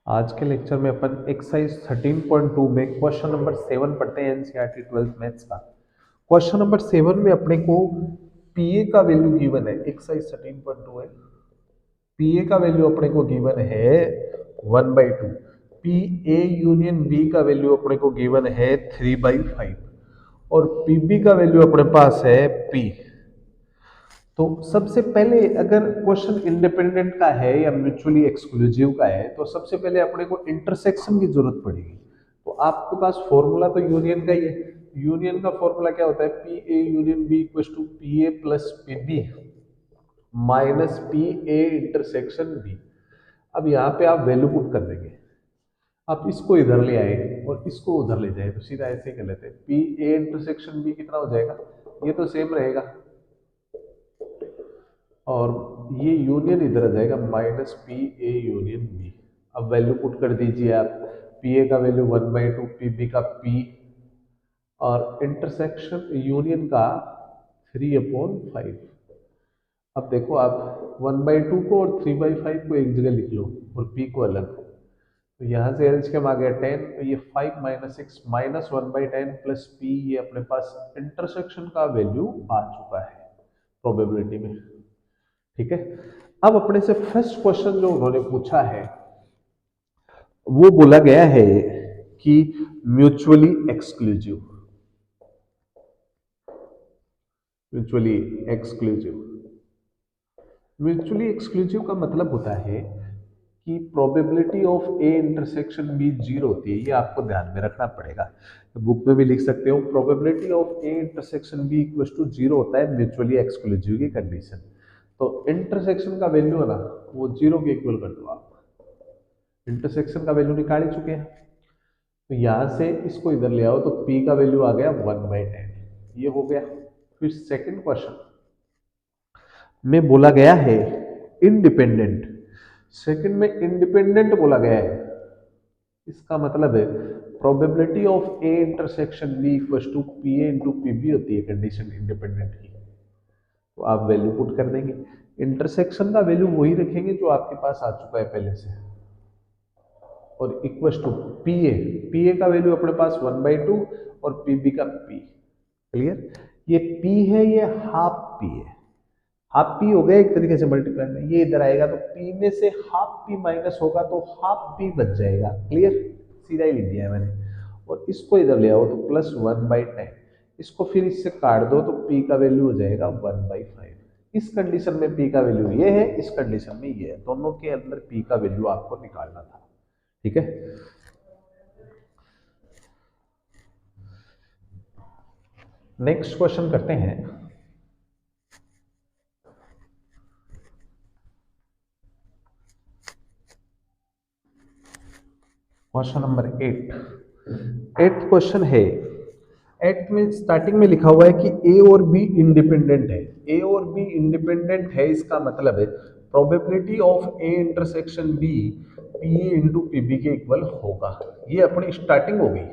आज के लेक्चर में अपन एक्सरसाइज 13.2 में क्वेश्चन नंबर 7 पढ़ते हैं एनसीईआरटी 12th मैथ्स का। क्वेश्चन नंबर 7 में अपने को पीए का वैल्यू गिवन है। एक्सरसाइज 13.2 है, पीए का वैल्यू अपने को गिवन है 1/2। पी ए यूनियन बी का वैल्यू अपने को गिवन है 3/5 और पीबी का वैल्यू अपने पास है पी। तो सबसे पहले अगर क्वेश्चन इंडिपेंडेंट का है या म्यूचुअली एक्सक्लूसिव का है तो सबसे पहले अपने को इंटरसेक्शन की जरूरत पड़ेगी। तो आपके पास फॉर्मूला तो यूनियन का ही है। यूनियन का फॉर्मूला क्या होता है? P A union B equals to P A plus P B minus P A intersection B. अब यहाँ पे आप वैल्यू पुट कर देंगे। आप इसको इधर ले आए और इसको उधर ले जाए तो सीधा ऐसे ही कर लेते हैं। पी ए इंटरसेक्शन बी कितना हो जाएगा? ये तो सेम रहेगा और ये यूनियन इधर आ जाएगा minus P A union B. अब वैल्यू पुट कर दीजिए आप। पी ए का वैल्यू 1/2, पी बी का पी और इंटरसेक्शन यूनियन का 3/5। अब देखो आप 1/2 को और 3/5 को एक जगह लिख लो और पी को अलग। तो यहाँ से एलसीएम आ गया 10, तो ये 5 - 6 माइनस 1/10 प्लस पी, ये अपने पास इंटरसेक्शन का वैल्यू आ चुका है प्रोबेबिलिटी में। ठीक है, अब अपने से फर्स्ट क्वेश्चन जो उन्होंने पूछा है वो बोला गया है कि mutually exclusive. Mutually exclusive, mutually exclusive का मतलब होता है कि probability of A intersection B 0 होती है। ये आपको ध्यान में रखना पड़ेगा। बुक में भी लिख सकते हो, probability of A intersection B equal to 0 होता है म्यूचुअली एक्सक्लूसिव की कंडीशन। तो इंटरसेक्शन का वैल्यू है ना, वो 0 के इक्वल कर दो आप। इंटरसेक्शन का वैल्यू निकाल ही चुके हैं, तो यहां से इसको इधर ले आओ तो p का वैल्यू आ गया 1/10। ये हो गया। फिर सेकंड क्वेश्चन में बोला गया है इंडिपेंडेंट। सेकंड में इंडिपेंडेंट बोला गया है, इसका मतलब है probability of A intersection B equal to P A into P B होती है कंडीशन इंडिपेंडेंट की। तो आप वैल्यू पुट कर देंगे। इंटरसेक्शन का वैल्यू वही रखेंगे जो आपके पास आ चुका है पहले से और इक्वल टू पी ए का वैल्यू अपने पास 1/2 और पी बी का पी। क्लियर? ये पी है, ये हाफ पी है। हाफ पी हो गया एक तरीके से मल्टीप्लाई में, ये इधर आएगा तो पी में से हाफ पी माइनस होगा तो हाफ पी बच जाएगा। क्लियर? सीधा ही लिख दिया है मैंने। और इसको इधर ले आओ तो प्लस 1/10। इसको फिर इससे काट दो तो पी का वैल्यू हो जाएगा 1/5। इस कंडीशन में पी का वैल्यू ये है, इस कंडीशन में ये है। दोनों के अंदर पी का वैल्यू आपको निकालना था। ठीक है, नेक्स्ट क्वेश्चन करते हैं। क्वेश्चन नंबर 8 क्वेश्चन है। 8 में स्टार्टिंग में लिखा हुआ है कि ए और बी इंडिपेंडेंट है। ए और बी इंडिपेंडेंट है, इसका मतलब है probability of A intersection B P A into P B के इक्वल होगा। ये अपनी स्टार्टिंग हो गई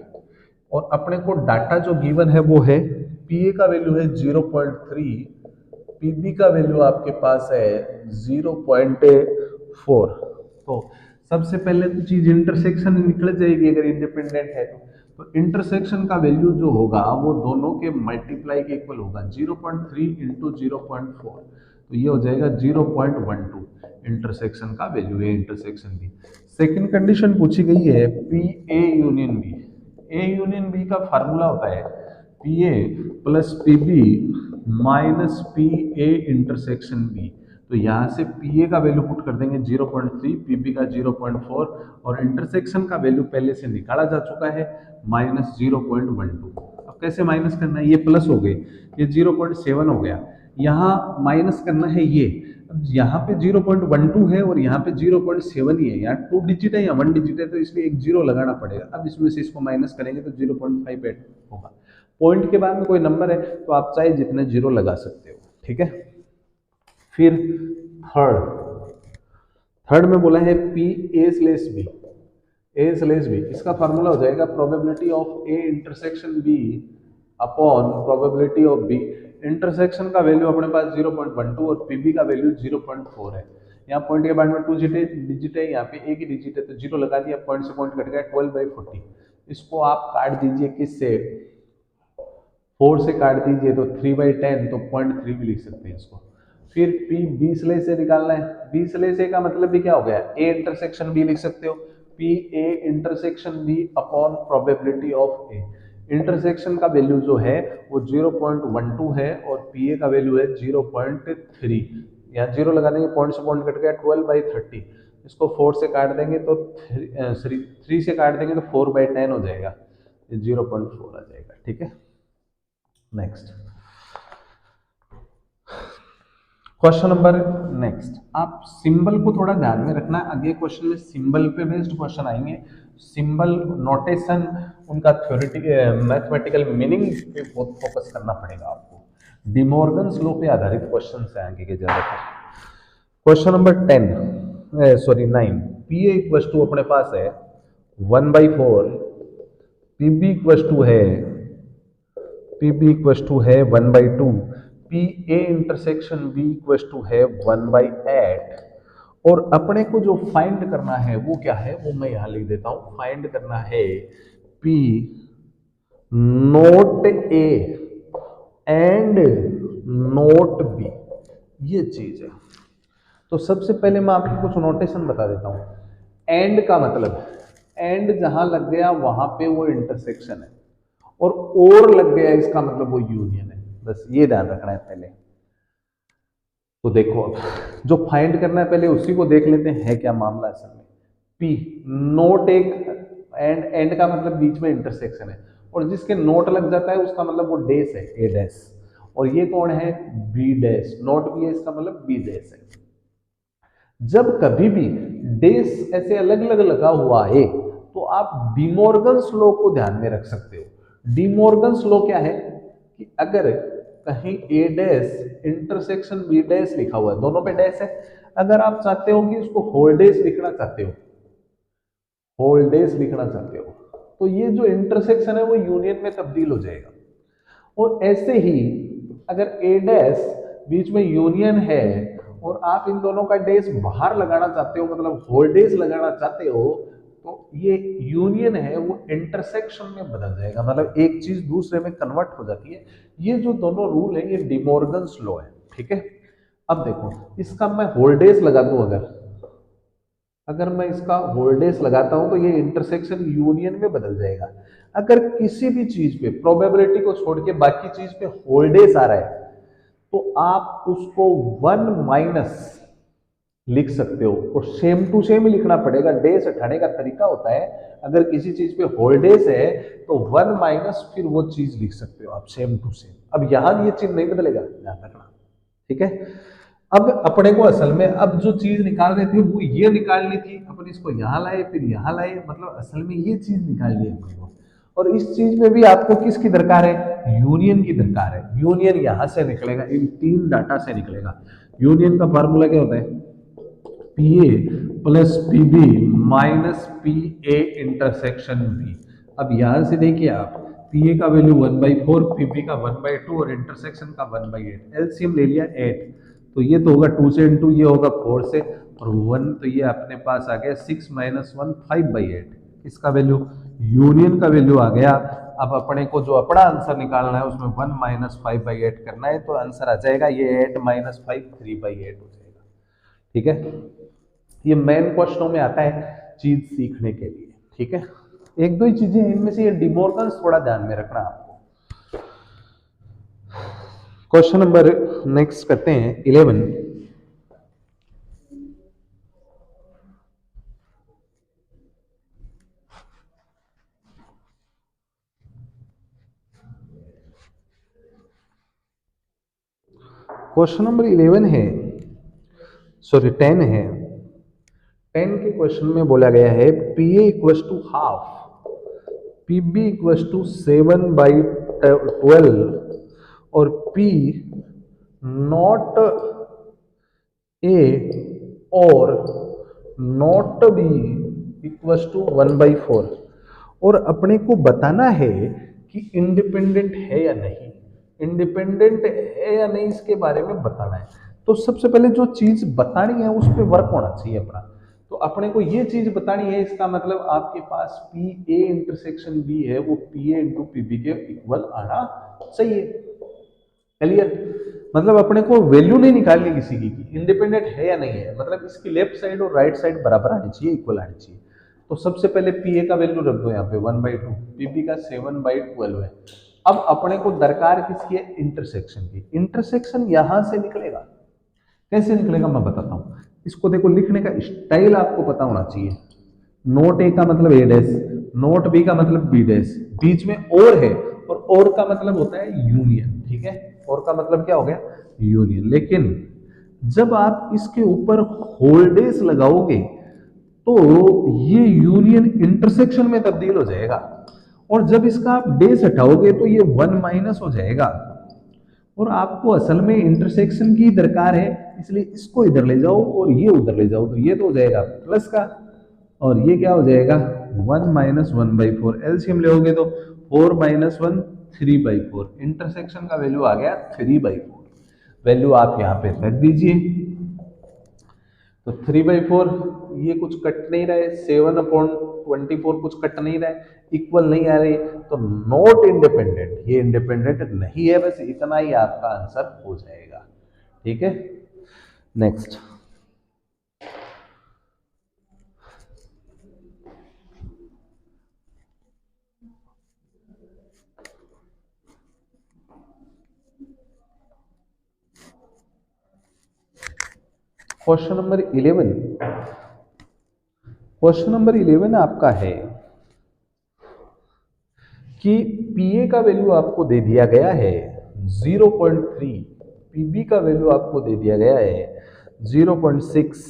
और अपने को डाटा जो गिवन है वो है पी ए का वैल्यू है 0.3, पी बी का वैल्यू आपके पास है 0.4। तो सबसे पहले तो चीज इंटरसेक्शन निकल जाएगी अगर इंडिपेंडेंट है तो इंटरसेक्शन का वैल्यू जो होगा वो दोनों के मल्टीप्लाई के इक्वल होगा। 0.3 इंटू 0.4 तो ये हो जाएगा 0.12 इंटरसेक्शन का वैल्यू है इंटरसेक्शन बी। सेकंड कंडीशन पूछी गई है P A union B. A union B का फार्मूला होता है P A plus P B minus P A intersection B. तो यहाँ से पी ए का वैल्यू पुट कर देंगे 0.3, पी बी का 0.4 और इंटरसेक्शन का वैल्यू पहले से निकाला जा चुका है माइनस 0.12। अब कैसे माइनस करना है? ये प्लस हो गए, ये 0.7 हो गया, यहाँ माइनस करना है ये। अब यहाँ पे 0.12 है और यहाँ पे 0.7 ही है, यहाँ 2 डिजिट है या 1 डिजिट है तो इसलिए एक 0 लगाना पड़ेगा। अब इसमें से इसको माइनस करेंगे तो 0.58 होगा। पॉइंट के बाद में कोई नंबर है तो आप चाहे जितने 0 लगा सकते हो। ठीक है, फिर थर्ड में बोला है P A slash B. A slash B, इसका फार्मूला हो जाएगा probability of A intersection B upon probability of B. Intersection का वैल्यू अपने पास 0.12 और पीबी का वैल्यू 0.4 है। यहाँ पॉइंट के बाद में 2 डिजिट है, यहाँ पे एक ही डिजिट है तो 0 लगा दिया, पॉइंट से पॉइंट कट गया, 12/40। इसको आप काट दीजिए किससे, 4 से काट दीजिए तो 3/10, तो 0.3 भी लिख सकते हैं इसको। फिर P 20 ले से निकालना है, 20 ले से का मतलब भी क्या हो गया, A इंटरसेक्शन B लिख सकते हो, P A intersection B upon probability of A। Intersection का वैल्यू जो है वो 0.12 है और PA का वैल्यू है 0.3। यहाँ 0 लगा देंगे, पॉइंट से पॉइंट कट गया, 12/30। इसको 4 से काट देंगे तो 3 से काट देंगे तो 4/10 हो जाएगा, 0.4 आ जाएगा। ठीक है, नेक्स्ट क्वेश्चन नंबर नेक्स्ट। आप सिंबल को थोड़ा ध्यान में रखना, आगे क्वेश्चन में सिंबल पे बेस्ड क्वेश्चन आएंगे। सिंबल नोटेशन उनका थ्योरेटिकल मैथमेटिकल मीनिंग पे बहुत फोकस करना पड़ेगा आपको। डिमॉर्गन्स लॉ पे आधारित क्वेश्चन से आगे के ज्यादातर। Question number 9, P A equal to अपने पास है 1/4, पीबी इक्वल टू है 1/2, P A intersection B equal to है 1/8। और अपने को जो फाइंड करना है वो क्या है, वो मैं यहां लिख देता हूं। फाइंड करना है P not A and not B, ये चीज है। तो सबसे पहले मैं आपको कुछ नोटेशन बता देता हूं। एंड का मतलब, एंड जहां लग गया वहां पे वो इंटरसेक्शन है, और लग गया इसका मतलब वो यूनियन है। बस ये ध्यान रखना है पहले। तो देखो अब जो फाइंड करना है पहले उसी को देख लेते हैं क्या मामला असल में। पी नोट एक एंड का मतलब बीच में इंटरसेक्शन है, और जिसके नोट लग जाता है उसका मतलब वो डेस है, ए डैश। और ये कौन है, बी डैश। नोट भी है, इसका मतलब बी डैश है। जब कभी भी डेस ऐसे अलग अलग लगा हुआ है तो आप डिमॉर्गन्स लॉ को ध्यान में रख सकते हो। डिमॉर्गन्स लॉ क्या है कि अगर कहीं ए डैश इंटरसेक्शन बी डैश लिखा हुआ है, दोनों पे डैश है, अगर आप चाहते हो कि उसको होल डैश लिखना चाहते हो, होल डैश लिखना चाहते हो, तो ये जो इंटरसेक्शन है वो यूनियन में तब्दील हो जाएगा। और ऐसे ही अगर ए डैश बीच में यूनियन है और आप इन दोनों का डैश बाहर लगाना चाहते हो, मतलब होल डैश लगाना चाहते हो, तो ये यूनियन है वो इंटरसेक्शन में बदल जाएगा, मतलब एक चीज दूसरे में कन्वर्ट हो जाती है। ये जो दोनों रूल है ये डिमॉर्गन्स लॉ है। ठीक है, अब देखो इसका मैं होल डैश लगा दूं, अगर मैं इसका होल डैश लगाता हूं तो ये इंटरसेक्शन यूनियन में बदल जाएगा। अगर किसी भी चीज पे प्रोबेबिलिटी को छोड़ के बाकी चीज पे होल डैश आ रहा है तो आप उसको 1- लिख सकते हो, और सेम टू सेम ही लिखना पड़ेगा। डैश हटाने का तरीका होता है, अगर किसी चीज पे होल डैश है तो 1- फिर वो चीज लिख सकते हो आप सेम टू सेम। अब यहां ये चीज नहीं बदलेगा, ध्यान रखना। ठीक है, अब अपने को असल में अब जो चीज निकाल रहे थे वो ये निकालनी थी, अपन इसको यहां लाए फिर यहां लाए, मतलब असल में ये चीज निकालनी है अपने को। और इस चीज में भी आपको किसकी दरकार है, यूनियन की दरकार है। यूनियन यहां से निकलेगा, इन 3 डाटा से निकलेगा। यूनियन का फार्मूला क्या होता है, P A plus P B minus P A intersection B. अब यहां से देखिए आप, पी ए का वैल्यू 1/4, पी बी का 1/2 और इंटरसेक्शन का 1/8। एलसीएम ले लिया 8, तो ये तो होगा 2 से इंटू, ये होगा 4 से, और 1 तो ये अपने पास आ गया 6 - 1 5/8। इसका वैल्यू, यूनियन का वैल्यू आ गया। अब अपने को जो अपना आंसर निकालना है उसमें 1 - 5/8 करना है, तो आंसर आ जाएगा ये 8 - 5 3/8 हो जाएगा। ठीक है, ये मेन क्वेश्चनों में आता है चीज सीखने के लिए। ठीक है, एक दो ही चीजें इनमें से, ये डिमॉर्गन्स थोड़ा ध्यान में रखना आपको। क्वेश्चन नंबर नेक्स्ट करते हैं 11। क्वेश्चन नंबर 11 है, सॉरी 10 है। 10 के क्वेश्चन में बोला गया है P A equal to half, P B equal to 7/12 और पी नॉट ए और नॉट बी इक्वल टू 1/4। और अपने को बताना है कि इंडिपेंडेंट है या नहीं, इंडिपेंडेंट है या नहीं इसके बारे में बताना है। तो सबसे पहले जो चीज बतानी है उस पर वर्क होना चाहिए अपना। तो अपने को ये चीज बतानी है, इसका मतलब आपके पास पी ए इंटरसेक्शन बी है वो P A into P B के इक्वल आना चाहिए। क्लियर? मतलब अपने को वैल्यू नहीं निकालनी किसी की इंडिपेंडेंट है या नहीं है, मतलब इसकी लेफ्ट साइड और राइट साइड बराबर आनी चाहिए, इक्वल आनी चाहिए। तो सबसे पहले पी ए का वैल्यू रख दो यहाँ पे 1/2, पीबी का 7/12 है। अब अपने को दरकार किसकी है? इंटरसेक्शन की। इंटरसेक्शन यहां से निकलेगा। कैसे निकलेगा मैं बताता हूं। इसको देखो, लिखने का स्टाइल आपको पता होना चाहिए। नोट ए का मतलब ए डैश, नोट बी का मतलब बी डैश, बीच में और है, और का मतलब होता है यूनियन। ठीक है? और का मतलब क्या हो गया? यूनियन। लेकिन जब आप इसके ऊपर होल्डेस लगाओगे तो ये यूनियन इंटरसेक्शन में तब्दील हो जाएगा, और जब इसका आप डेस हटाओगे तो ये 1 माइनस हो जाएगा। और आपको असल में इंटरसेक्शन की दरकार है, इसलिए इसको इधर ले जाओ और ये उधर ले जाओ, तो ये तो हो जाएगा प्लस का, और ये क्या हो जाएगा? 1 माइनस 1/4। एलसीएम लोगे तो 4 माइनस 1 3/4। इंटरसेक्शन का वैल्यू आ गया 3/4। वैल्यू आप यहाँ पे रख दीजिए। तो 3/4 ये कुछ कट नहीं रहा है, 7/24 कुछ कट नहीं रहा है, इक्वल नहीं आ रही, तो नॉट इंडिपेंडेंट, ये इंडिपेंडेंट नहीं है। बस इतना ही आपका आंसर हो जाएगा। ठीक है? Next question number 11। Question number 11 आपका है कि पीए का वैल्यू आपको दे दिया गया है 0.3, पीबी का वैल्यू आपको दे दिया गया है 0.6,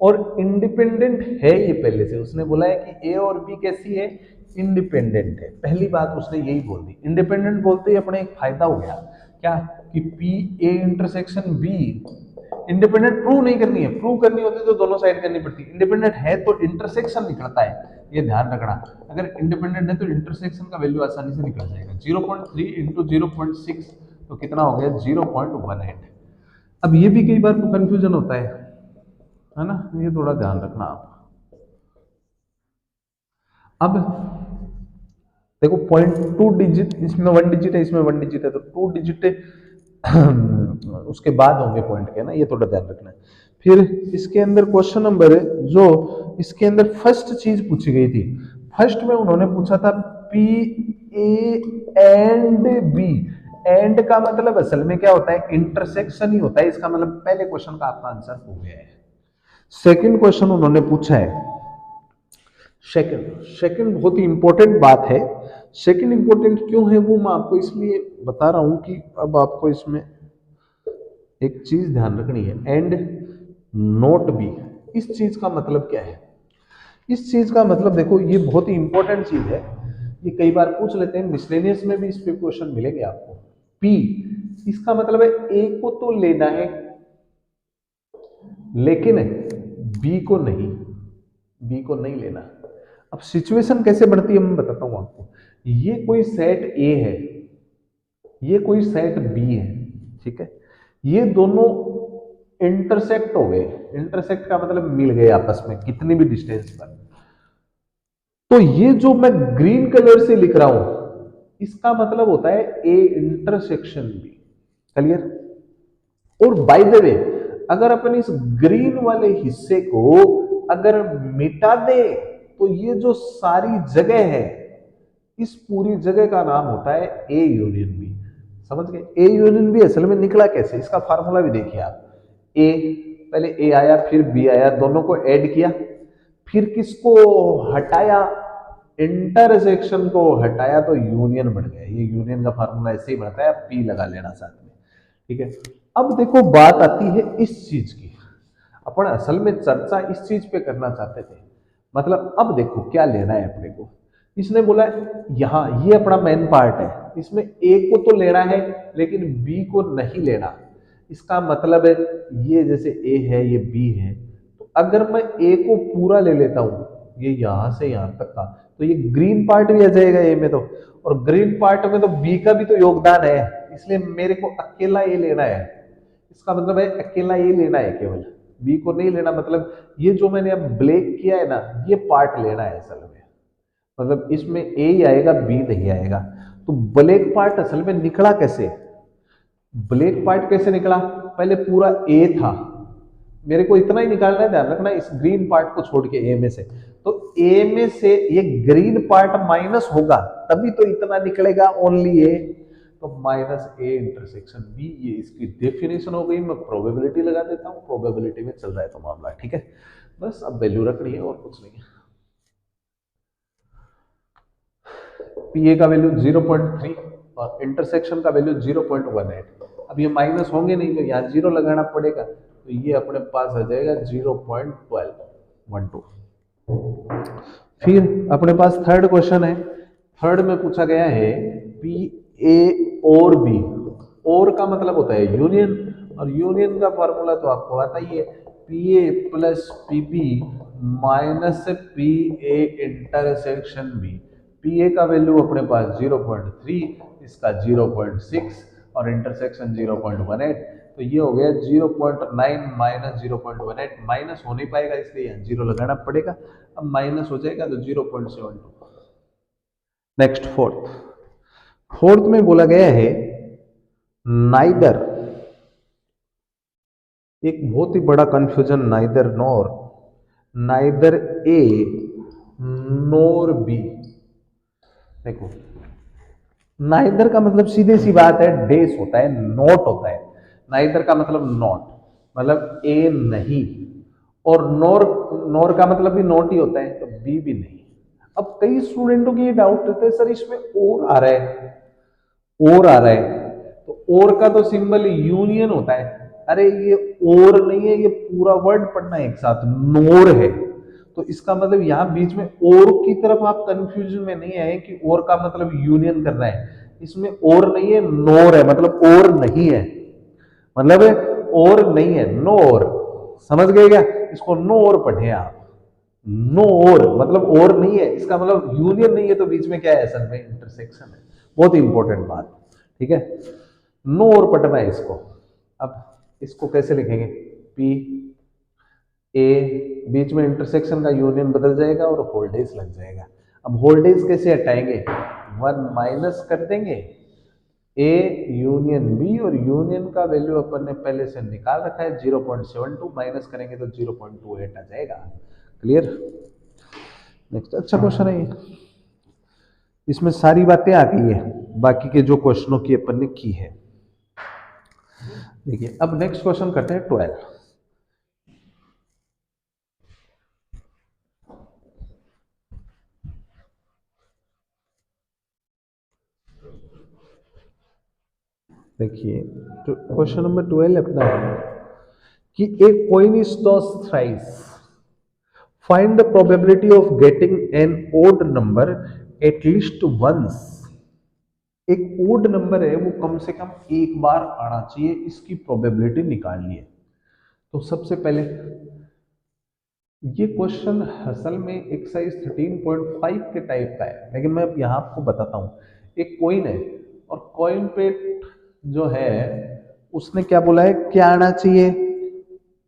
और इंडिपेंडेंट है ये पहले से। उसने बोला है कि ए और बी कैसी है? इंडिपेंडेंट है। पहली बात उसने यही बोल दी। इंडिपेंडेंट बोलते ही अपने एक फायदा हो गया क्या? कि P A intersection be independent prove नहीं करनी है, प्रूव करनी होती तो दोनों साइड करनी पड़ती। इंडिपेंडेंट है तो इंटरसेक्शन निकलता है, ये ध्यान रखना। अगर इंडिपेंडेंट है तो इंटरसेक्शन का वैल्यू आसानी से निकल जाएगा। 0.3 इंटू 0.6 तो कितना हो गया? 0.18। अब ये भी कई बार तो कंफ्यूजन होता है ना, ये थोड़ा ध्यान रखना आप। अब देखो 0.2 डिजिट, इसमें 1 डिजिट है, इसमें 1 डिजिट है, तो 2 डिजिट उसके बाद होंगे पॉइंट के ना, ये थोड़ा ध्यान रखना है। फिर इसके अंदर क्वेश्चन नंबर जो इसके अंदर फर्स्ट चीज पूछी गई थी, फर्स्ट में उन्होंने पूछा था P A and B. And का मतलब असल में क्या होता है? इंटरसेक्शन ही होता है। इसका मतलब पहले क्वेश्चन का आपका आंसर हो गया है। सेकंड क्वेश्चन उन्होंने पूछा है, सेकंड बहुत ही इंपॉर्टेंट बात है। सेकंड इंपॉर्टेंट क्यों है वो मैं आपको इसलिए बता रहा हूं कि अब आपको इसमें एक चीज ध्यान रखनी है, एंड नोट बी। इस चीज का मतलब क्या है? इस चीज का मतलब देखो, ये बहुत ही इंपॉर्टेंट चीज है, ये कई बार पूछ लेते हैं, मिसलेनियस में भी इस पे क्वेश्चन मिलेंगे आपको। पी, इसका मतलब है ए को तो लेना है लेकिन बी को नहीं, बी को नहीं लेना। अब सिचुएशन कैसे बढ़ती है मैं बताता हूं आपको। ये कोई सेट ए है, ये कोई सेट बी है, ठीक है? ये दोनों इंटरसेक्ट हो गए। इंटरसेक्ट का मतलब मिल गए आपस में कितनी भी डिस्टेंस पर। तो ये जो मैं ग्रीन कलर से लिख रहा हूं इसका मतलब होता है ए इंटरसेक्शन बी। क्लियर? और बाय द वे अगर अपन इस ग्रीन वाले हिस्से को अगर मिटा दे तो ये जो सारी जगह है, इस पूरी जगह का नाम होता है ए यूनियन बी। समझ गए? ए यूनियन बी असल में निकला कैसे, इसका फार्मूला भी देखिए आप। ए, पहले ए आया फिर बी आया, दोनों को ऐड किया, फिर किसको हटाया? इंटरसेक्शन को हटाया तो यूनियन बढ़ गया। ये यूनियन का फार्मूला ऐसे ही बढ़ता है, पी लगा लेना साथ में। ठीक है? अब देखो बात आती है इस चीज की। अपन असल में चर्चा इस चीज पे करना चाहते थे। मतलब अब देखो क्या लेना है अपने को। इसने बोला यहां ये अपना मेन पार्ट है, इसमें ए को तो लेना है लेकिन बी को नहीं लेना। इसका मतलब है ये जैसे ए है ये बी है, तो अगर मैं ए को पूरा ले लेता हूं, ये यहां से यहां तक का, तो ये ग्रीन पार्ट भी आ जाएगा ए में, तो और ग्रीन पार्ट में तो बी का भी तो योगदान है, इसलिए मेरे को अकेला ए लेना है। इसका मतलब है अकेला ए लेना है, केवल बी को नहीं लेना। मतलब ये जो मैंने अब ब्लैक किया है ना, ये पार्ट लेना है असल में। मतलब इसमें ए ही आएगा, बी नहीं आएगा। तो ब्लैक पार्ट असल में निकला कैसे? ब्लैक पार्ट कैसे निकला? पहले पूरा ए था, मेरे को इतना ही निकालना है, ध्यान रखना, इस ग्रीन पार्ट को छोड़ के ए में से। तो ए में से ये ग्रीन पार्ट माइनस होगा तभी तो इतना निकलेगा, ओनली ए। तो माइनस ए इंटरसेक्शन बी, ये इसकी डेफिनेशन हो गई। मैं प्रोबेबिलिटी लगा देता हूं, प्रोबेबिलिटी में चल रहा है तो मामला, ठीक है। बस अब वैल्यू रखनी है और कुछ नहीं है। पी ए का वैल्यू 0.3 और इंटरसेक्शन का वैल्यू 0.18। अब ये माइनस होंगे नहीं तो यहाँ 0 लगाना पड़ेगा, तो ये अपने पास आ जाएगा 0.12। फिर अपने पास थर्ड क्वेश्चन है। थर्ड में पूछा गया है पी ए और बी। और का मतलब होता है यूनियन, और यूनियन का फॉर्मूला तो आपको आता ही है, P A plus P B minus P A intersection B. P A का वैल्यू अपने पास 0.3, इसका 0.6 और इंटरसेक्शन 0.18। तो ये हो गया 0.9 माइनस 0.18। माइनस हो नहीं पाएगा इसलिए यहाँ 0 लगाना पड़ेगा। अब माइनस हो जाएगा तो 0.72। नेक्स्ट फोर्थ में बोला गया है नाइदर, एक बहुत ही बड़ा confusion, neither nor, neither A nor be. देखो नाइदर का मतलब सीधे सी बात है डेस होता है, नॉट होता है। नाइदर का मतलब नॉट, मतलब ए नहीं, और नॉर का मतलब भी नॉट ही होता है, तो बी भी नहीं। अब कई स्टूडेंटों की ये डाउट रहता है सर इसमें और आ रहा है, और आ रहा है, तो और का तो सिंबल यूनियन होता है। अरे ये और नहीं है, ये पूरा वर्ड पढ़ना है एक साथ, नोर है। तो इसका मतलब यहां बीच में और की तरफ आप कंफ्यूजन में नहीं आए कि और का मतलब यूनियन करना है। इसमें और नहीं है, नोर है, मतलब और नहीं है, मतलब और नहीं है, नो और। समझ गए क्या? इसको नो और पढ़े आप, नो और मतलब और नहीं है, इसका मतलब यूनियन नहीं है, तो बीच में क्या है असल में इंटरसेक्शन है। बहुत ही इंपॉर्टेंट बात, ठीक है। नो और पढ़ना है इसको। अब इसको कैसे लिखेंगे? पी ए, बीच में इंटरसेक्शन का यूनियन बदल जाएगा और होल्डेज लग जाएगा। अब होल्डेज कैसे हटाएंगे? 1 माइनस कर देंगे ए यूनियन बी, और यूनियन का वैल्यू अपन ने पहले से निकाल रखा है 0.72, माइनस करेंगे तो 0.28 आ जाएगा। क्लियर? नेक्स्ट अच्छा क्वेश्चन है ये, इसमें सारी बातें आ गई है बाकी के जो क्वेश्चनों की अपन ने की है। देखिए अब नेक्स्ट क्वेश्चन करते हैं 12। देखिए क्वेश्चन नंबर 12 अपना है कि a coin is tossed thrice, find the probability of getting an odd number at least once. एक ओड नंबर है वो कम से कम एक बार आना चाहिए, इसकी प्रोबेबिलिटी निकालनी है। तो सबसे पहले ये क्वेश्चन असल में एक्सरसाइज 13.5 के टाइप का है, लेकिन मैं अब यहाँ आपको बताता हूँ। एक कॉइन है और कॉइन पे जो है उसने क्या बोला है, क्या आना चाहिए,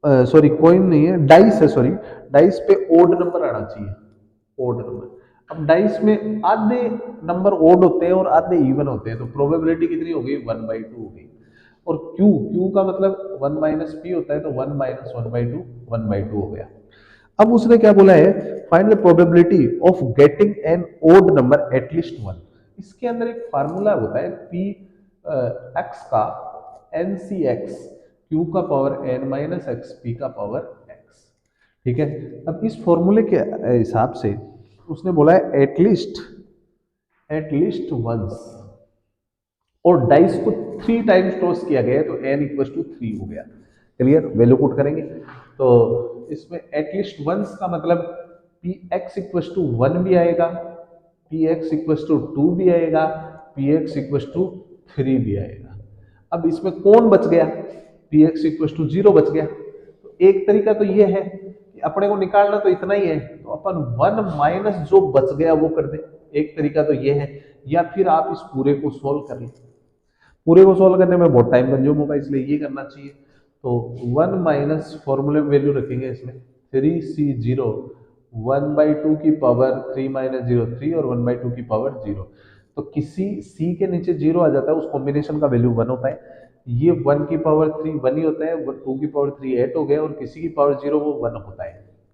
सॉरी कॉइन नहीं है, डाइस है, सॉरी डाइस पे ओड नंबर आना चाहिए, ओड नंबर। अब डाइस में आधे नंबर ओड होते हैं और आधे इवन होते हैं, तो प्रोबेबिलिटी कितनी हो गई? 1/2 हो गई। और क्यू का मतलब 1 माइनस पी होता है, तो 1 माइनस 1/2 1/2 हो गया। अब उसने क्या बोला है, find the probability of getting an odd number at least 1। इसके अंदर एक फार्मूला होता है पी एक्स का एन सी एक्स, क्यू का power N minus X, P का पावर एक्स, ठीक है। अब इस फॉर्मूले के हिसाब से उसने बोला है एटलीस्ट वंस, और डाइस को 3 टाइम्स टॉस किया गया है, तो n इक्वल टू 3 हो गया। क्लियर? वैल्यू पुट करेंगे तो इसमें एटलीस्ट वंस का मतलब पी एक्स इक्वल टू 1 भी आएगा, पी एक्स इक्वल टू 2 भी आएगा, पी एक्स इक्वल टू 3 भी आएगा। अब इसमें कौन बच गया? पी एक्स इक्वल टू 0 बच गया। तो एक तरीका तो ये है कि अपने को निकालना तो इतना ही है, तो अपन 1 माइनस जो बच गया वो कर दे। एक तरीका तो ये है, या फिर आप इस पूरे को सोल्व कर लें। पूरे को सोल्व करने में बहुत टाइम कंज्यूम होगा, इसलिए ये करना चाहिए। तो 1 माइनस फॉर्मूले में वैल्यू रखेंगे इसमें 3C0 1/2 की पावर 3 माइनस 0 3 और 1/2 की पावर 0। तो किसी C के नीचे 0 आ जाता है उस कॉम्बिनेशन का वैल्यू 1 होता है। ये 1 की पावर 3 1 ही होता है, 2 की पावर 3 8 हो गया और किसी की पावर 0 वो 1 होता है।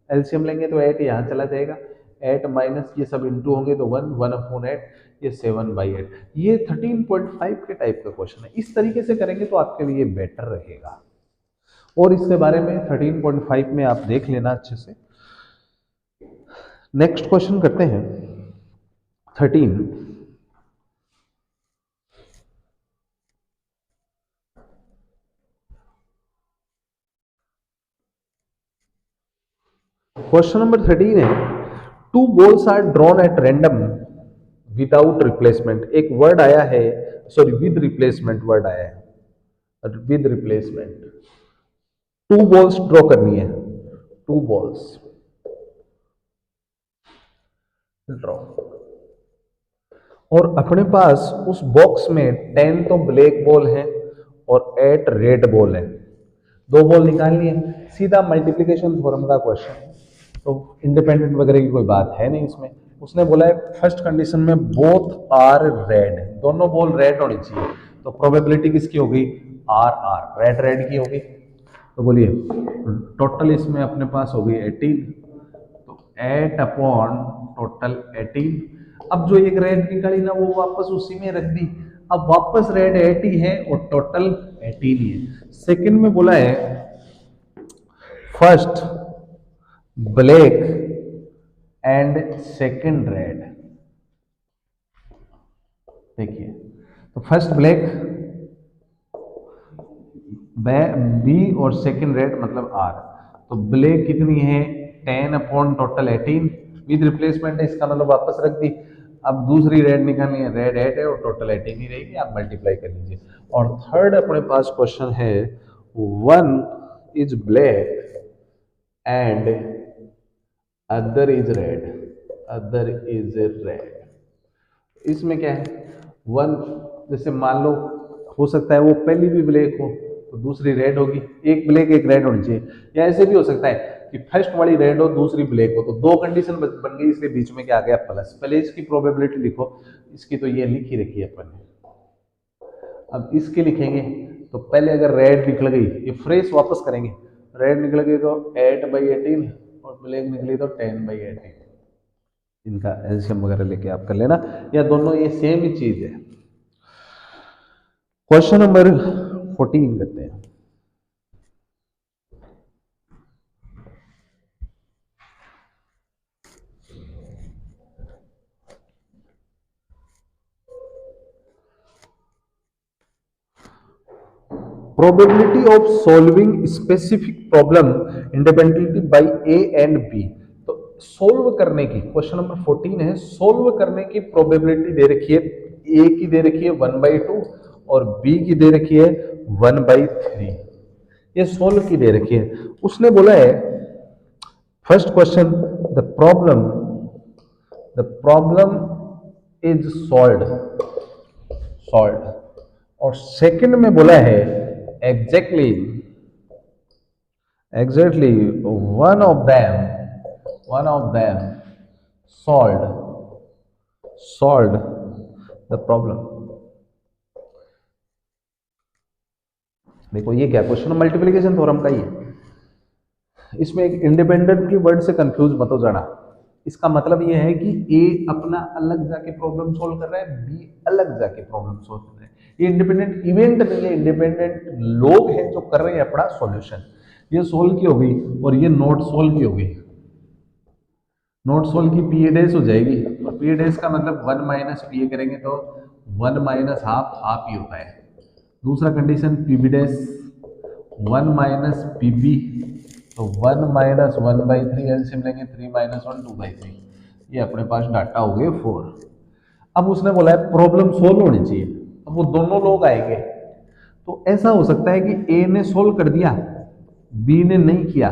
एलसीएम लेंगे तो 8 यहाँ चला जाएगा, 8 माइनस ये सब इंटू होंगे तो 1 1/8, ये 7/8। ये 13.5 के टाइप का क्वेश्चन है। इस तरीके से करेंगे तो आपके लिए बेटर रहेगा। और इसके बारे में 13.5 में आप देख लेना अच्छे से। नेक्स्ट क्वेश्चन करते हैं 13। क्वेश्चन नंबर 13 है, 2 balls are drawn at random without replacement. एक वर्ड आया है, सॉरी विद रिप्लेसमेंट वर्ड आया है, विद रिप्लेसमेंट। 2 balls ड्रॉ करनी है, 2 balls ड्रॉ, और अपने पास उस बॉक्स में 10 तो ब्लैक बॉल है और 8 रेड बॉल है। 2 बॉल निकालनी है, सीधा मल्टीप्लिकेशन थ्योरम का क्वेश्चन है, तो इंडिपेंडेंट वगैरह की कोई बात है नहीं इसमें। उसने बोला है फर्स्ट कंडीशन में बोथ आर रेड, दोनों बॉल रेड होनी चाहिए, तो प्रोबेबिलिटी किसकी होगी, आर आर, रेड रेड की होगी। तो बोलिए टोटल इसमें अपने पास होगी 18, तो 8 अपॉन टोटल 18। अब जो एक रेड निकाली ना वो वापस उसी में रख दी, अब वापस रेड 80 है और टोटल 18 ही है। सेकंड में बोला है first black and second red. देखिए तो फर्स्ट ब्लैक बी और सेकंड रेड मतलब आर, तो ब्लैक कितनी है 10 अपॉन टोटल 18, विद रिप्लेसमेंट है इसका मतलब वापस रख दी। अब दूसरी रेड निकालनी है, रेड 8 है और टोटल 18 ही रहेगी, आप मल्टीप्लाई कर लीजिए। और थर्ड अपने पास क्वेश्चन है 1 is black and other is red, other is red. इसमें क्या है 1, जैसे मान लो हो सकता है वो पहली भी ब्लैक हो तो दूसरी रेड होगी, एक ब्लैक एक रेड होनी चाहिए, या ऐसे भी हो सकता है कि फर्स्ट वाली रेड हो दूसरी ब्लैक हो, तो 2 कंडीशन बन गई, इसके बीच में क्या आ गया प्लस। पहले इसकी प्रोबेबिलिटी लिखो, इसकी तो ये लिखी रखी है अपन ने, अब इसकी लिखेंगे तो पहले अगर रेड निकल गई, ये फ्रेश वापस करेंगे, रेड निकल गई तो 8/18 और ब्लैक निकली तो 10/18। इनका एलसीएम वगैरह लेके आप कर लेना, या दोनों ये सेम ही चीज है। क्वेश्चन नंबर 14 करते हैं। Probability of solving specific problem independently by A and B। तो सोल्व करने की, क्वेश्चन नंबर 14 है, सोल्व करने की प्रोबेबिलिटी दे रखी है, A की दे रखी है 1/2 और B की दे रखी है 1/3, ये सोल्व की दे रखी है। उसने बोला है first question the problem is solved, और सेकंड में बोला है exactly one of them solved the problem. देखो ये क्या क्वेश्चन मल्टीप्लिकेशन थ्योरम का ही है, इसमें एक इंडिपेंडेंट की वर्ड से कंफ्यूज मत हो जाना। इसका मतलब ये है कि ए अपना अलग जाके प्रॉब्लम सॉल्व कर रहा है, बी अलग जाके प्रॉब्लम सॉल्व कर रहा है। ये इंडिपेंडेंट इवेंट नहीं है, इंडिपेंडेंट लोग हैं जो कर रहे हैं अपना सॉल्यूशन। ये सोल्व की हो गई और ये नॉट सोल्व की हो गई। नॉट सोल्व की पी ए डैश हो जाएगी, और पी ए डैश का मतलब 1 माइनस पी ए करेंगे तो 1 माइनस हाफ ही होता है। दूसरा condition P B dash 1 minus P B, तो 1 माइनस 1/3 एलसीएम लेंगे 3 माइनस 1 2/3, ये अपने पास डाटा हो गए 4। अब उसने बोला है प्रॉब्लम सोल्व होनी चाहिए, अब वो दोनों लोग आएंगे, तो ऐसा हो सकता है कि ए ने सोल्व कर दिया बी ने नहीं किया,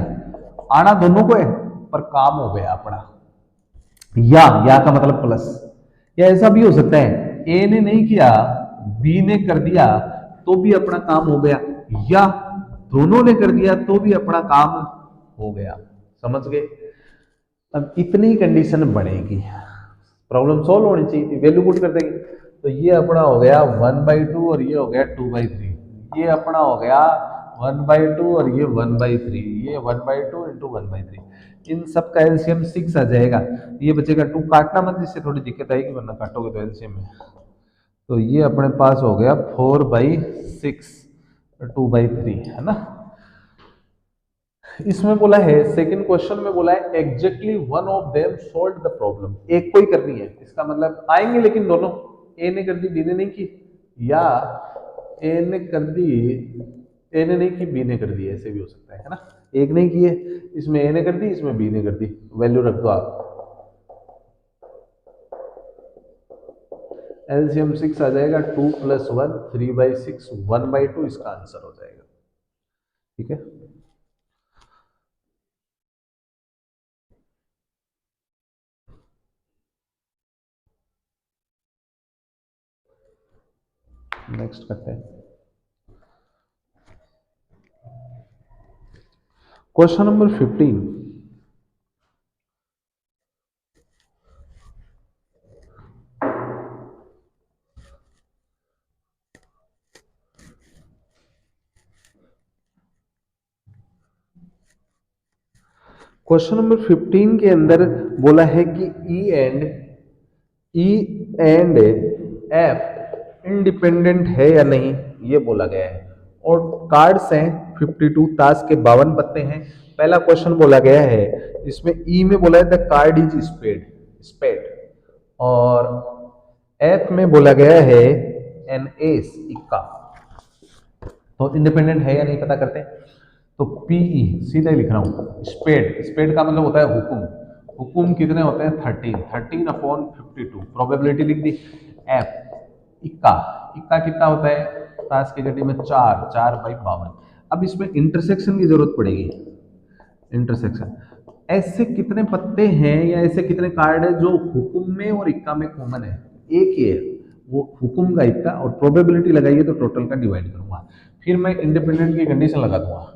आना दोनों को है पर काम हो गया अपना, या का मतलब प्लस। या ऐसा भी हो सकता है ए ने नहीं किया बी ने कर दिया तो भी अपना काम हो गया, या दोनों ने कर दिया तो भी अपना काम हो गया। समझ गए? अब इतनी कंडीशन बनेगी, प्रॉब्लम सॉल्व होनी चाहिए थी, वैल्यू पुट कर देंगे। तो ये अपना हो गया 1/2 और ये हो गया 2/3। ये अपना हो गया 1/2 और ये 1/3। ये 1/2 इंटू 1/3। इन सब का एलसीएम 6 आ जाएगा। ये बचेगा 2, काटना मत, जिससे थोड़ी दिक्कत आएगी, वरना काटोगे तो एलसीएम में। तो ये अपने पास हो गया 4/6 2/3, है ना। इसमें बोला है, सेकंड क्वेश्चन में बोला है exactly one of them solve the problem. एक को ही करनी है, इसका मतलब आएंगे लेकिन दोनों, ए ने कर दी बी ने नहीं की, या ए ने कर दी ए ने नहीं की बी ने कर दी, ऐसे भी हो सकता है ना। एक ने की है, इसमें ए ने कर दी, इसमें बी ने कर दी, वैल्यू रख दो आप। एलसीएम 6 आ जाएगा, 2 + 1 3/6 1/2 इसका आंसर हो जाएगा। ठीक है, नेक्स्ट करते हैं क्वेश्चन नंबर 15। क्वेश्चन नंबर 15 के अंदर बोला है कि ई एंड एफ इंडिपेंडेंट है या नहीं, ये बोला गया है। और कार्ड्स हैं 52, ताश के 52 पत्ते हैं। पहला क्वेश्चन बोला गया है, इसमें ई में बोला है द कार्ड इज स्पेड, और एफ में बोला गया है एन एस, इक्का। तो इंडिपेंडेंट है या नहीं पता करते हैं। तो पीई सीधे लिख रहा हूं, स्पेड का मतलब होता है हुकुम। हुकुम कितने होते हैं 13/52, प्रोबेबिलिटी लिख दी। एफ इक्का, इक्का कितना होता है ताश की गड्डी में 4/52। अब इसमें इंटरसेक्शन की जरूरत पड़ेगी। इंटरसेक्शन, ऐसे कितने पत्ते हैं या ऐसे कितने कार्ड है जो हुकुम में और इक्का में कॉमन है, एक ही है वो हुकुम का इक्का, और प्रोबेबिलिटी लगाइए तो टोटल का डिवाइड करूंगा, फिर मैं इंडिपेंडेंट की कंडीशन लगा दूंगा।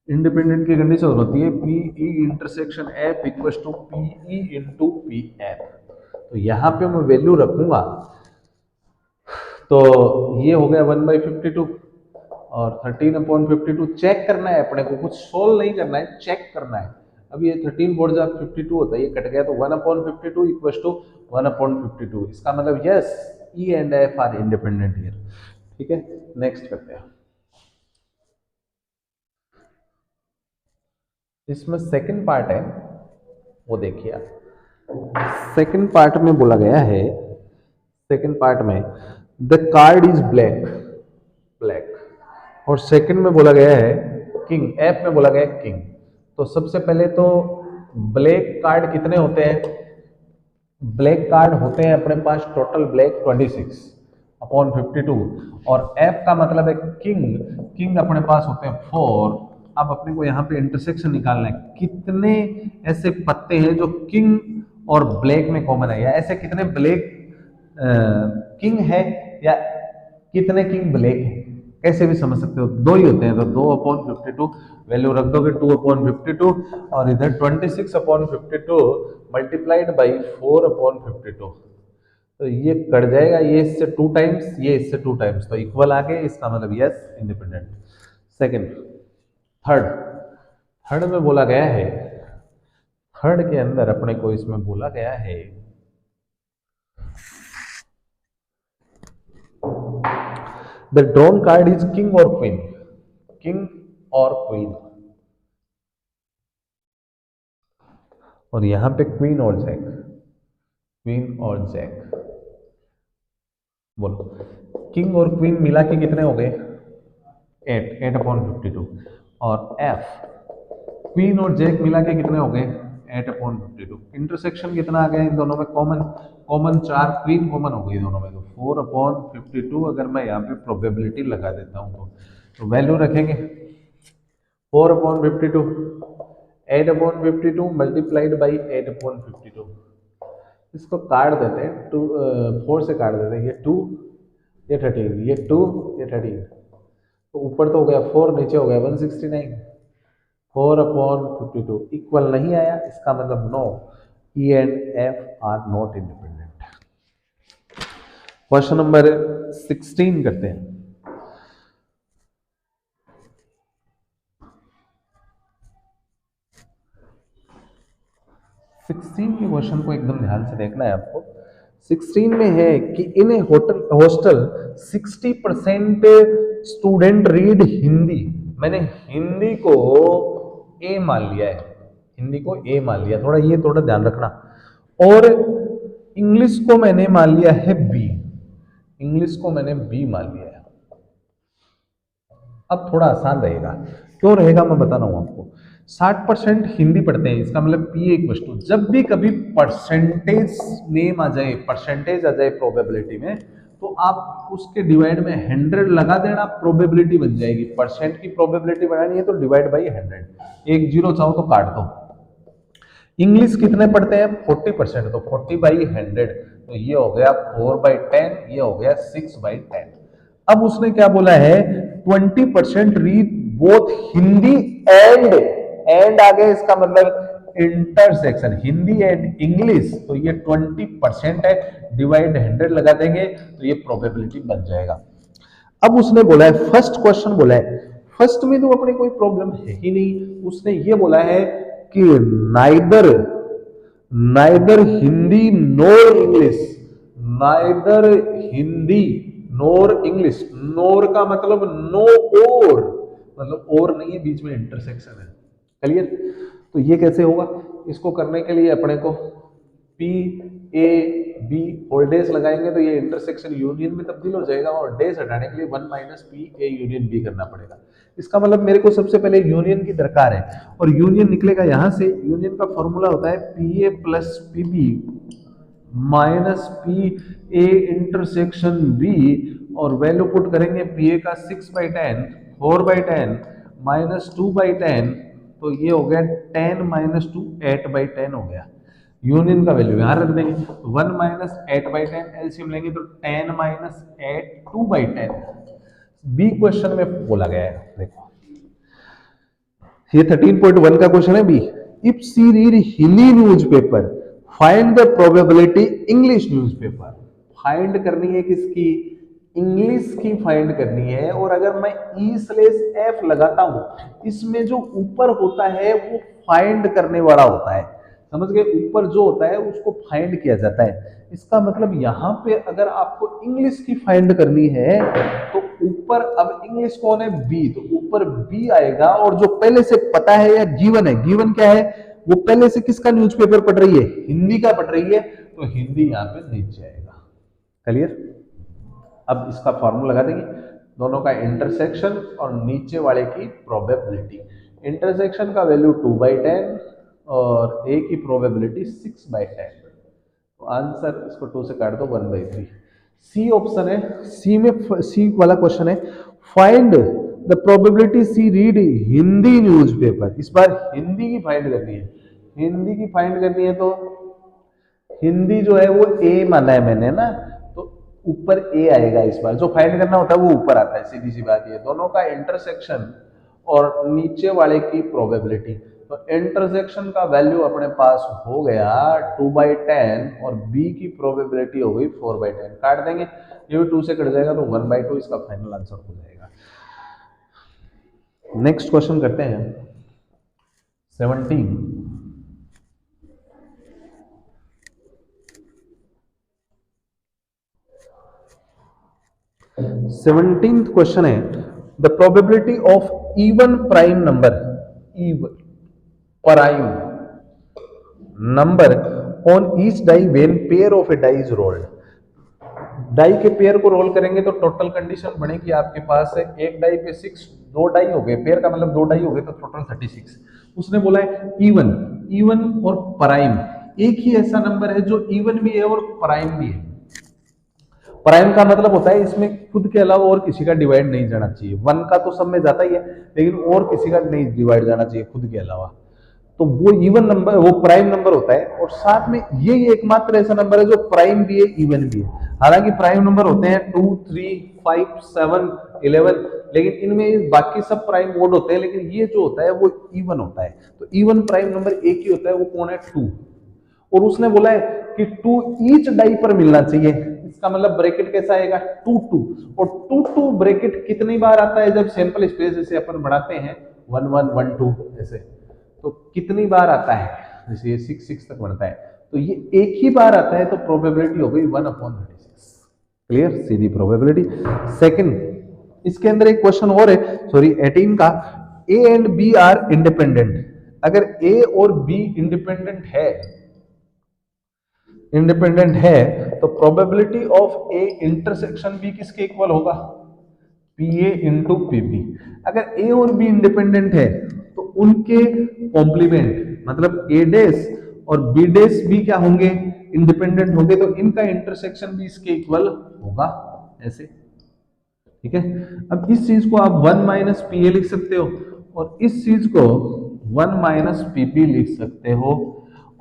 इंडिपेंडेंट की कंडीशन होती है P E intersection F equal to P E into P F. तो यहाँ पे मैं वैल्यू रखूंगा, तो ये हो गया 1/52 और 13/52। चेक करना है अपने को, कुछ सोल्व नहीं करना है, चेक करना है। अब ये 13 बोर्ड जब 52 होता है, ये कट गया तो 1/52 इक्वल टू 1/52। इसका मतलब yes E and F are independent here. ठीक है, नेक्स्ट करते हैं। इसमें सेकंड पार्ट है, वो देखिए आप। सेकंड पार्ट में बोला गया है, सेकंड पार्ट में द कार्ड इज ब्लैक, और सेकंड में बोला गया है किंग, एफ में बोला गया है किंग। तो सबसे पहले तो ब्लैक कार्ड कितने होते हैं, ब्लैक कार्ड होते हैं अपने पास टोटल ब्लैक 26/52, और एफ का मतलब है किंग, किंग अपने पास होते हैं 4। अब अपने को यहाँ पे इंटरसेक्शन निकालना है, कितने ऐसे पत्ते हैं जो किंग और ब्लैक में कॉमन है, या ऐसे कितने ब्लैक किंग है या कितने किंग ब्लैक है, कैसे भी समझ सकते हो, दो ही होते हैं। तो 2/52 वैल्यू रख दोगे 2/52, और इधर 26/52 मल्टीप्लाइड बाई 4/52। तो ये कट जाएगा, ये इससे 2 टाइम्स, ये इससे 2 टाइम्स, तो इक्वल आ गए, इसका मतलब yes independent. Second, third, third में बोला गया है, थर्ड के अंदर अपने को इसमें बोला गया है the drawn card is king और क्वीन, किंग और क्वीन, और यहां पे क्वीन और जैक, क्वीन और जैक। बोलो किंग और क्वीन मिला के कितने हो गए 8/52, और एफ क्वीन और जैक मिला के कितने हो गए 8/52। इंटरसेक्शन कितना आ गया इन दोनों में, कॉमन, कॉमन 4, क्वीन कॉमन हो गई दोनों में, तो 4/52। अगर मैं यहाँ पे प्रोबेबिलिटी लगा देता हूँ तो वैल्यू रखेंगे 4/52, 8/52 मल्टीप्लाइड बाई 8/52। इसको काट देते हैं, 4 से काट देते हैं, ये 2 ये 13, ये 2 ये 13, तो ऊपर तो हो गया 4, नीचे हो गया 169, 4/52 इक्वल नहीं आया, इसका मतलब no, E and F are not independent. Question number 16 करते हैं। सिक्सटीन के क्वेश्चन को एकदम ध्यान से देखना है आपको। 16 में है कि इन ए हॉस्टल 60% स्टूडेंट रीड हिंदी। मैंने हिंदी को ए मान लिया है, हिंदी को ए मान लिया, थोड़ा ध्यान रखना। और इंग्लिश को मैंने मान लिया है बी, इंग्लिश को मैंने बी मान लिया है। अब थोड़ा आसान रहेगा, क्यों रहेगा मैं बता रहा हूं आपको। 60% हिंदी पढ़ते हैं, इसका मतलब पी इक्वल टू, जब भी कभी परसेंटेज नेम आ जाए, परसेंटेज आ जाए प्रोबेबिलिटी में, तो आप उसके डिवाइड में 100 लगा देना, प्रोबेबिलिटी बन जाएगी। परसेंट की प्रोबेबिलिटी बनानी है तो डिवाइड बाई 100, एक जीरो चाहो तो काट दो। इंग्लिश कितने पढ़ते हैं 40%, तो 40/100, तो ये हो गया 4/10, ये हो गया 6/10। अब उसने क्या बोला है 20% रीड बोथ हिंदी एंड आगे इसका मतलब इंटरसेक्शन हिंदी एंड इंग्लिश, तो ये 20% है, डिवाइड 100 लगा देंगे तो ये प्रोबेबिलिटी बन जाएगा। अब उसने बोला है फर्स्ट क्वेश्चन बोला है, फर्स्ट में तो अपनी कोई प्रॉब्लम है ही नहीं। उसने ये बोला है कि नाइदर हिंदी नोर इंग्लिश, नाइदर हिंदी नोर इंग्लिश, नोर का मतलब नो और, मतलब और नहीं है, बीच में इंटरसेक्शन है। क्लियर? तो ये कैसे होगा, इसको करने के लिए अपने को पी ए बी और डेस लगाएंगे तो ये इंटरसेक्शन यूनियन में तब्दील हो जाएगा, और डेस हटाने के लिए 1 - पी ए यूनियन बी करना पड़ेगा। इसका मतलब मेरे को सबसे पहले यूनियन की दरकार है, और यूनियन निकलेगा यहां से। यूनियन का फॉर्मूला होता है P A plus P B minus P A intersection B, और वैल्यू पुट करेंगे पी ए का 6/10, 4/10 माइनस 2/10, तो ये हो गया 10 - 2 8/10 हो गया। यूनियन का वैल्यू यहां रख देंगे, 1 - 8/10 एलसीएम लेंगे तो 10 - 8 2/10। बी क्वेश्चन में बोला गया है, देखो ये 13.1 का क्वेश्चन है B. If C read Hindi newspaper find the probability English newspaper. Find करनी है किसकी, इंग्लिश की फाइंड करनी है। और अगर मैं E/F लगाता हूं, इसमें जो ऊपर होता है वो फाइंड करने वाला होता है, समझ गए, ऊपर जो होता है उसको फाइंड किया जाता है। इसका मतलब यहां पे अगर आपको इंग्लिश की फाइंड करनी है तो ऊपर, अब इंग्लिश कौन है बी, तो ऊपर बी आएगा, और जो पहले से पता है या गिवन है, गिवन क्या है, वो पहले से किसका न्यूज़पेपर पढ़ रही है, हिंदी का पढ़ रही है, तो हिंदी यहाँ पे नीचे आएगा। क्लियर? अब इसका फॉर्मूला लगा देंगे, दोनों का इंटरसेक्शन और नीचे वाले की प्रोबेबिलिटी। इंटरसेक्शन का वैल्यू 2/10 और ए की प्रोबेबिलिटी 6/10, तो आंसर इसको 2 से काट दो 1/3। सी ऑप्शन है, सी में सी वाला क्वेश्चन है find the probability C read Hindi newspaper. इस बार हिंदी की फाइंड करनी है, हिंदी की फाइंड करनी है, तो हिंदी जो है वो ए माना है मैंने ना, तो ऊपर ए आएगा। इस बार जो फाइंड करना होता है वो ऊपर आता है, सीधी सी बात है। दोनों का इंटरसेक्शन और नीचे वाले की प्रोबेबिलिटी, तो इंटरसेक्शन का वैल्यू अपने पास हो गया 2/10 और बी की प्रोबेबिलिटी हो गई 4/10। काट देंगे, ये भी 2 से कट जाएगा तो 1/2 इसका फाइनल आंसर हो जाएगा। नेक्स्ट क्वेश्चन करते हैं 17। 17th क्वेश्चन है the probability of even prime number, even prime number on each die when pair of a die is rolled. Die के पेयर को रोल करेंगे तो टोटल कंडीशन बनेगी आपके पास है, एक डाई पे 6, 2 डाई हो गए, पेयर का मतलब 2 डाई हो गए, तो टोटल 36। उसने बोला है इवन, इवन और प्राइम, एक ही ऐसा नंबर है जो इवन भी है और प्राइम भी है। प्राइम का मतलब होता है इसमें खुद के अलावा और किसी का डिवाइड नहीं जाना चाहिए। 1 का तो सब में जाता ही है, लेकिन और किसी का नहीं डिवाइड जाना चाहिए खुद के अलावा। तो वो इवन नंबर, वो प्राइम नंबर होता है। और साथ में ये एकमात्र ऐसा नंबर है जो प्राइम भी है इवन भी है। हालांकि प्राइम नंबर होते हैं 2, 3, 5, 7, 11, लेकिन इनमें बाकी सब प्राइम मोड होते हैं, लेकिन ये जो होता है वो इवन होता है। तो इवन प्राइम नंबर एक ही होता है, वो कौन है? 2। और उसने बोला है कि 2 ईच डाई पर मिलना चाहिए। इसका मतलब ब्रैकेट कैसा आएगा? 2, 2। और 2, 2 ब्रैकेट कितनी बार आता है जब सैंपल स्पेस जैसे अपन बढ़ाते हैं 1, 1, 1, 2 ऐसे, तो कितनी बार आता है? जैसे ये 6, 6 तक बढ़ता है, तो ये एक ही बार आता है, तो प्रोबेबिलिटी हो गई 1/36। क्लियर? सीधी प्रोबेबिलिटी। सेकंड, इसके अंदर एक क्वेश्चन और है, सॉरी 18 का, A and B are independent. अगर ए और बी इंडिपेंडेंट है तो probability of A intersection B किसके इक्वल होगा? P A into P B. अगर ए और बी इंडिपेंडेंट है तो उनके कॉम्प्लीमेंट मतलब ए डैश और बी डैश भी क्या होंगे? इंडिपेंडेंट होंगे, तो इनका इंटरसेक्शन भी इसके इक्वल होगा, ऐसे। ठीक है। अब इस चीज को आप 1 माइनस पी ए लिख सकते हो, और इस चीज को 1 माइनस पी बी लिख सकते हो।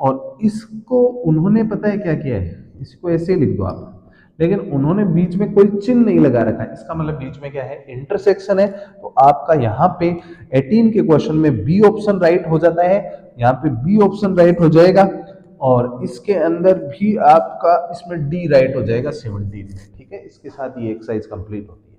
और इसको उन्होंने पता है क्या किया है? इसको ऐसे लिख दो आप, लेकिन उन्होंने बीच में कोई चिन्ह नहीं लगा रखा है। इसका मतलब बीच में क्या है? इंटरसेक्शन है। तो आपका यहाँ पे 18 के क्वेश्चन में बी ऑप्शन राइट हो जाता है, यहाँ पे बी ऑप्शन राइट हो जाएगा, और इसके अंदर भी आपका इसमें डी राइट हो जाएगा 17 में। ठीक है, इसके साथ ये एक्सरसाइज कंप्लीट होती है।